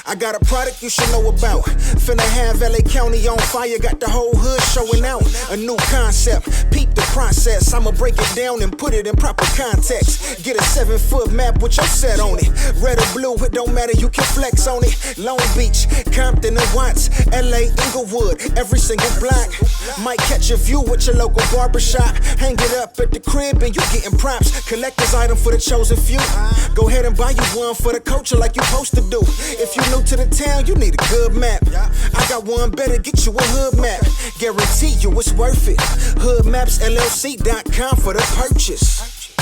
I got a product you should know about. Finna have LA County on fire, got the whole hood showing out. A new concept, peep the process. I'ma break it down and put it in proper context. Get a 7-foot map with your set on it. Red or blue, it don't matter, you can flex on it. Long Beach, Compton and Watts, LA, Inglewood, every single block. Might catch a view with your local barbershop. Hang it up at the crib and you getting props. Collector's item for the chosen few. Go ahead and buy you one for the culture like you supposed to do. If you new to the town, you need a good map. I got one better, get you a hood map. Guarantee you it's worth it. Hoodmapsllc.com for the purchase.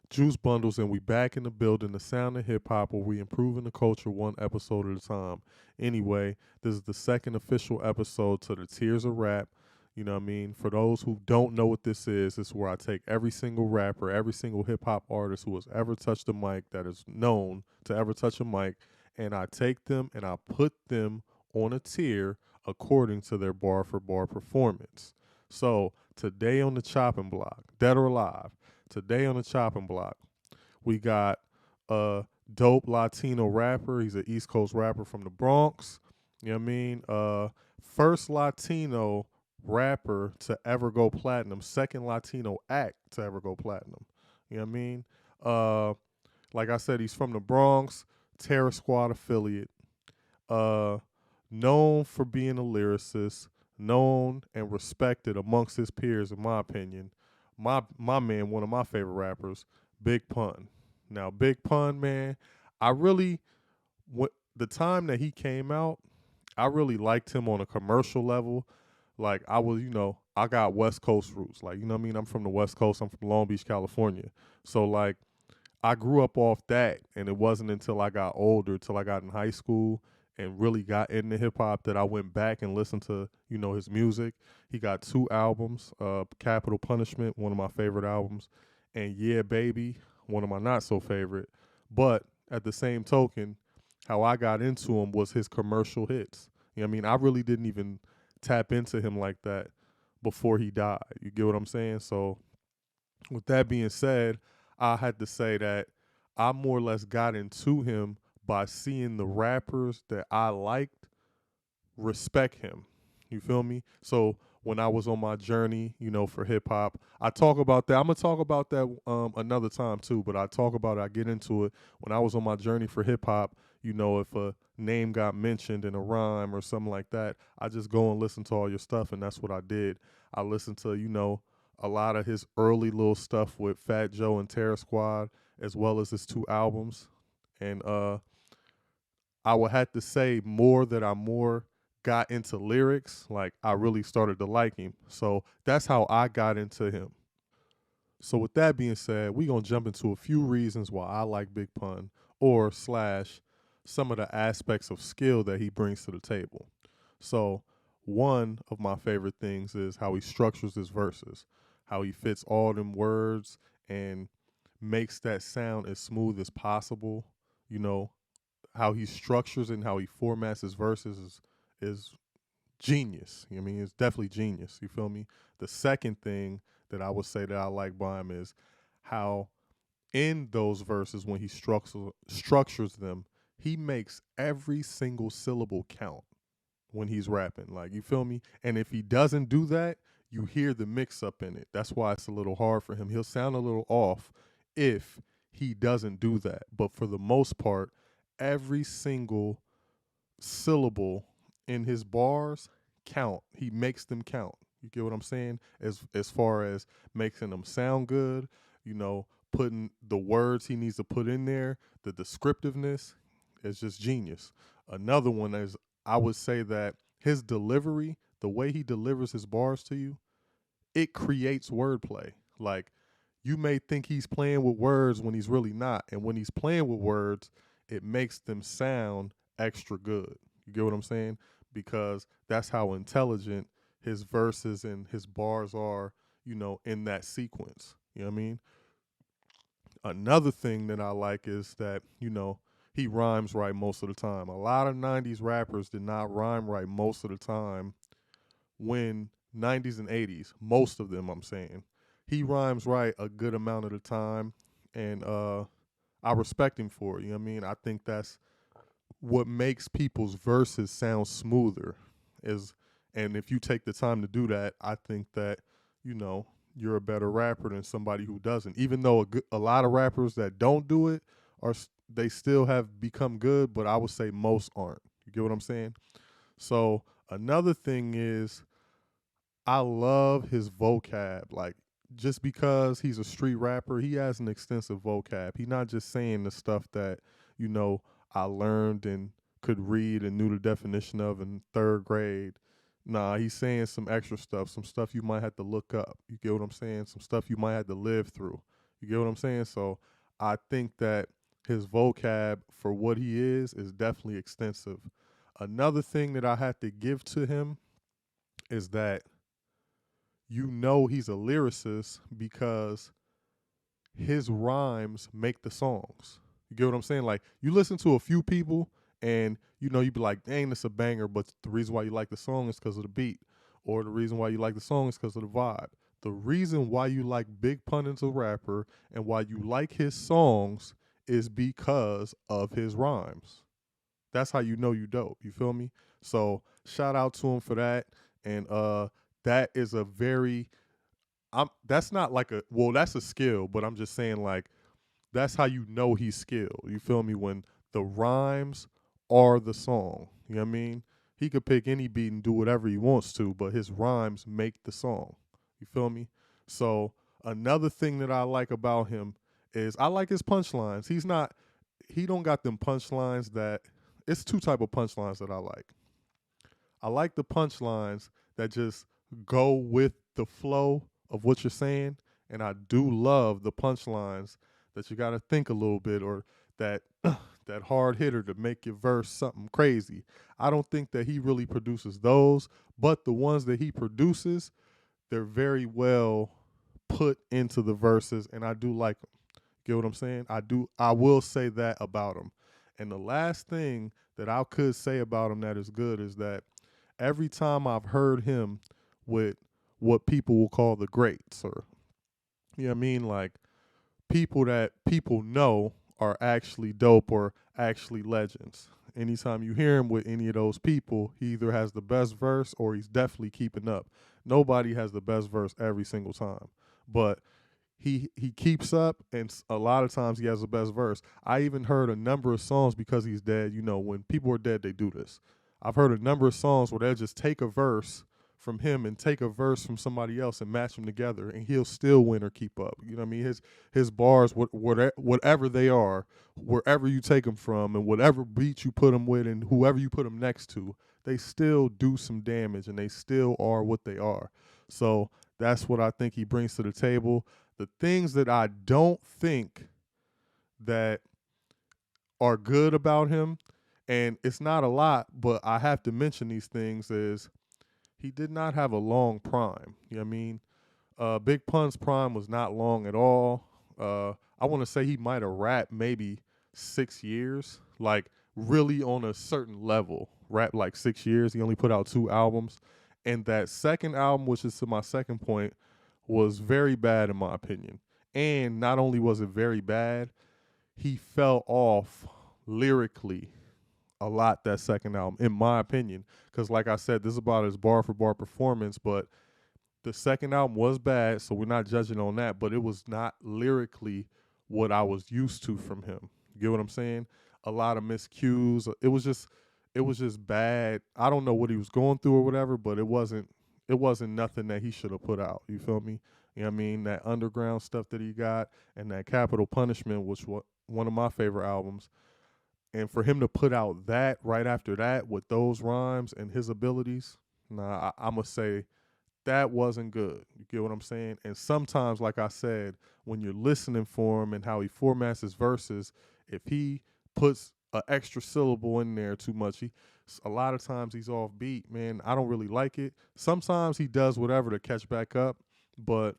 Juice Bundles, and we back in the building, the sound of hip-hop, where we improving the culture one episode at a time. Anyway, this is the second official episode to the Tears of Rap. You know what I mean? For those who don't know what this is where I take every single rapper, every single hip-hop artist who has ever touched a mic, that is known to ever touch a mic, and I take them and I put them on a tier according to their bar-for-bar performance. So, today on the chopping block, dead or alive, today on the chopping block, we got a dope Latino rapper. He's an East Coast rapper from the Bronx. You know what I mean? First Latino rapper to ever go platinum. Second Latino act to ever go platinum. You know what I mean? Like I said, he's from the Bronx, Terror Squad affiliate. Known for being a lyricist, known and respected amongst his peers, in my opinion. My man, one of my favorite rappers, Big Pun. Now, Big Pun, man, the time that he came out, I really liked him on a commercial level. Like, I got West Coast roots. Like, you know what I mean? I'm from the West Coast. I'm from Long Beach, California. So, like, I grew up off that, and it wasn't until I got older, till I got in high school and really got into hip-hop, that I went back and listened to, you know, his music. He got 2 albums, Capital Punishment, one of my favorite albums, and Yeah Baby, one of my not-so-favorite. But at the same token, how I got into him was his commercial hits. You know what I mean? I really didn't even tap into him like that before he died. You get what I'm saying? So with that being said, I had to say that I more or less got into him by seeing the rappers that I liked respect him. You feel me? So when I was on my journey, you know, for hip hop, I talk about that. I'm gonna talk about that another time too, but I get into it. When I was on my journey for hip hop, you know, if a name got mentioned in a rhyme or something like that, I just go and listen to all your stuff, and that's what I did. I listened to, you know, a lot of his early little stuff with Fat Joe and Terror Squad, as well as his 2 albums. And I would have to say that I more got into lyrics, like I really started to like him. So that's how I got into him. So with that being said, we're going to jump into a few reasons why I like Big Pun, or / some of the aspects of skill that he brings to the table. So one of my favorite things is how he structures his verses, how he fits all them words and makes that sound as smooth as possible. You know, how he structures and how he formats his verses is genius. I mean, it's definitely genius. You feel me? The second thing that I would say that I like by him is how in those verses, when he structures them, he makes every single syllable count when he's rapping. Like, you feel me? And if he doesn't do that, you hear the mix up in it. That's why it's a little hard for him. He'll sound a little off if he doesn't do that. But for the most part, every single syllable in his bars count. He makes them count. You get what I'm saying? As far as making them sound good, you know, putting the words he needs to put in there, the descriptiveness is just genius. Another one is, I would say that his delivery, the way he delivers his bars to you, it creates wordplay. Like, you may think he's playing with words when he's really not. And when he's playing with words, it makes them sound extra good. You get what I'm saying? Because that's how intelligent his verses and his bars are, in that sequence. You know what I mean? Another thing that I like is that, he rhymes right most of the time. A lot of 90s rappers did not rhyme right most of the time when 90s and 80s, most of them I'm saying. He rhymes right a good amount of the time, and I respect him for it. You know what I mean? I think that's what makes people's verses sound smoother is, and if you take the time to do that, I think that, you know, you're a better rapper than somebody who doesn't. Even though a lot of rappers that don't do it they still have become good, but I would say most aren't. You get what I'm saying? So another thing is I love his vocab. Like, just because he's a street rapper, he has an extensive vocab. He's not just saying the stuff that, you know, I learned and could read and knew the definition of in third grade. Nah, he's saying some extra stuff, some stuff you might have to look up. You get what I'm saying? Some stuff you might have to live through. You get what I'm saying? So I think that his vocab for what he is definitely extensive. Another thing that I have to give to him is that he's a lyricist because his rhymes make the songs. You get what I'm saying? Like, you listen to a few people and you be like, dang, it's a banger, but the reason why you like the song is because of the beat. Or the reason why you like the song is because of the vibe. The reason why you like Big Pun as a rapper and why you like his songs is because of his rhymes. That's how you know you dope. You feel me? So shout out to him for that. And that is a very that's not like that's a skill, but I'm just saying, like, that's how you know he's skilled. You feel me? When the rhymes are the song. You know what I mean? He could pick any beat and do whatever he wants to, but his rhymes make the song. You feel me? So another thing that I like about him is I like his punchlines. He don't got them punchlines that it's two type of punchlines that I like. I like the punchlines that just go with the flow of what you're saying, and I do love the punchlines that you got to think a little bit, or that that hard hitter to make your verse something crazy. I don't think that he really produces those, but the ones that he produces, they're very well put into the verses, and I do like them. Get what I'm saying? I will say that about him. And the last thing that I could say about him that is good is that every time I've heard him with what people will call the greats, or, you know what I mean? Like, people that people know are actually dope or actually legends. Anytime you hear him with any of those people, he either has the best verse or he's definitely keeping up. Nobody has the best verse every single time, but he keeps up, and a lot of times he has the best verse. I even heard a number of songs because he's dead. You know, when people are dead, they do this. I've heard a number of songs where they'll just take a verse from him and take a verse from somebody else and match them together, and he'll still win or keep up. You know what I mean? His bars, whatever they are, wherever you take them from, and whatever beat you put them with, and whoever you put them next to, they still do some damage, and they still are what they are. So that's what I think he brings to the table. The things that I don't think that are good about him, and it's not a lot, but I have to mention these things, is he did not have a long prime. You know what I mean? Big Pun's prime was not long at all. I want to say he might have rapped maybe 6 years, like really on a certain level. Rapped like 6 years. He only put out 2 albums. And that second album, which is to my second point, was very bad in my opinion. And not only was it very bad, he fell off lyrically a lot that second album, in my opinion. Because like I said, this is about his bar for bar performance, but the second album was bad, so we're not judging on that, but it was not lyrically what I was used to from him. You get what I'm saying? A lot of miscues. It was just bad. I don't know what he was going through or whatever, but it wasn't nothing that he should have put out. You feel me? You know what I mean? That underground stuff that he got, and that Capital Punishment, which was one of my favorite albums. And for him to put out that right after that with those rhymes and his abilities, I'm going to say that wasn't good. You get what I'm saying? And sometimes, like I said, when you're listening for him and how he formats his verses, if he puts a extra syllable in there too much. A lot of times he's off beat, man. I don't really like it. Sometimes he does whatever to catch back up, but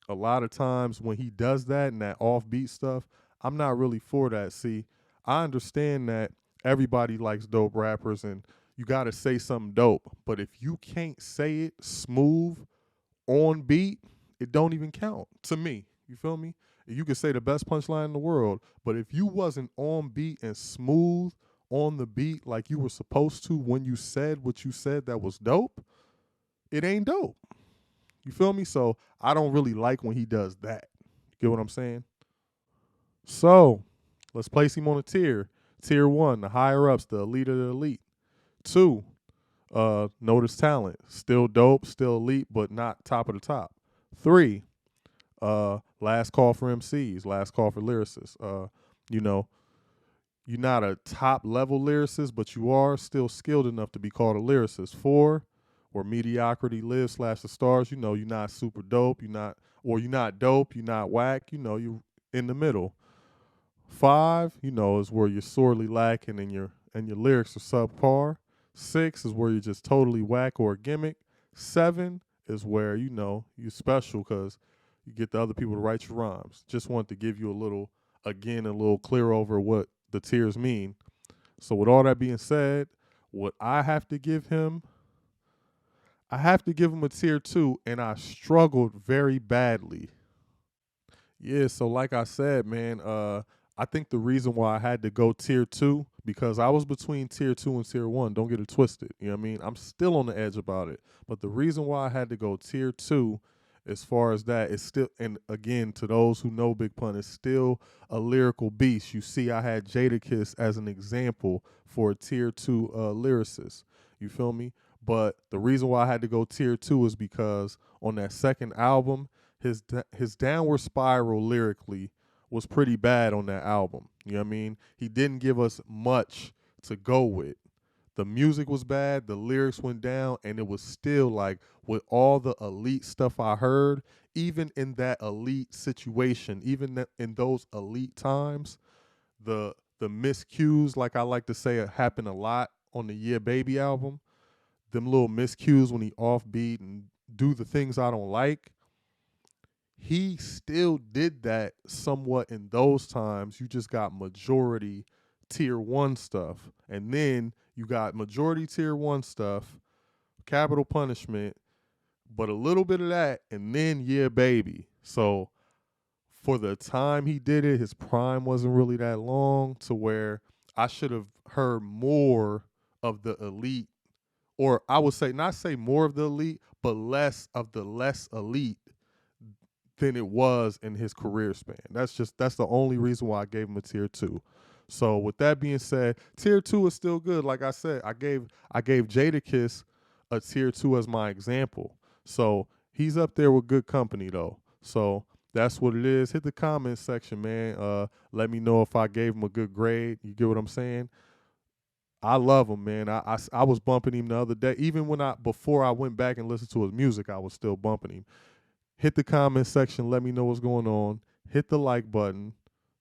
a lot of times when he does that and that offbeat stuff, I'm not really for that. See, I understand that everybody likes dope rappers and you got to say something dope, but if you can't say it smooth on beat, it don't even count to me. You feel me? You could say the best punchline in the world, but if you wasn't on beat and smooth on the beat like you were supposed to when you said what you said that was dope, it ain't dope. You feel me? So I don't really like when he does that. Get what I'm saying? So let's place him on a tier. Tier 1, the higher ups, the elite of the elite. 2, notice talent. Still dope, still elite, but not top of the top. 3, last call for MCs, last call for lyricists. You know, you're not a top level lyricist, but you are still skilled enough to be called a lyricist. 4, where mediocrity lives / the stars. You know, you're not super dope, you're not dope, you're not whack, you know, you in the middle. 5, you know, is where you're sorely lacking and your lyrics are subpar. 6 is where you're just totally whack or a gimmick. 7 is where, you know, you're special because you get the other people to write your rhymes. Just want to give you a little clear over what the tiers mean. So with all that being said, what I have to give him a tier 2, and I struggled very badly. Yeah, so like I said, man, I think the reason why I had to go tier 2, because I was between tier 2 and tier 1. Don't get it twisted. You know what I mean? I'm still on the edge about it. But the reason why I had to go tier 2 as far as that is still, and again, to those who know Big Pun, is still a lyrical beast. You see, I had Jadakiss as an example for a tier 2 lyricist. You feel me? But the reason why I had to go tier 2 is because on that second album, his downward spiral lyrically was pretty bad on that album. You know what I mean? He didn't give us much to go with. The music was bad, the lyrics went down, and it was still like, with all the elite stuff I heard, even in that elite situation, even in those elite times, the miscues, like I like to say, happen a lot on the Yeah Baby album. Them little miscues when he offbeat and do the things I don't like. He still did that somewhat in those times. You just got majority tier 1 stuff. And then you got majority tier 1 stuff, Capital Punishment, but a little bit of that, and then Yeah Baby. So for the time he did it, his prime wasn't really that long to where I should have heard more of the elite, or I would say, not say more of the elite, but less of the less elite than it was in his career span. That's the only reason why I gave him a tier 2. So with that being said, tier 2 is still good. Like I said, I gave Jadakiss a tier 2 as my example. So he's up there with good company though. So that's what it is. Hit the comment section, man. Let me know if I gave him a good grade. You get what I'm saying? I love him, man. I was bumping him the other day. Even before I went back and listened to his music, I was still bumping him. Hit the comment section. Let me know what's going on. Hit the like button,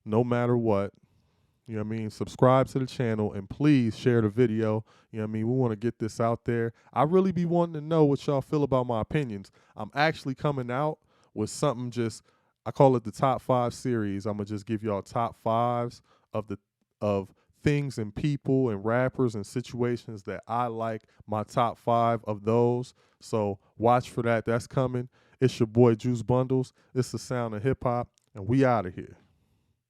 no matter what. You know what I mean? Subscribe to the channel, and please share the video. You know what I mean? We want to get this out there. I really be wanting to know what y'all feel about my opinions. I'm actually coming out with something I call it the top 5 series. I'm going to just give y'all top 5s of things and people and rappers and situations that I like, my top 5 of those. So watch for that. That's coming. It's your boy Juice Bundles. It's the sound of hip hop, and we out of here.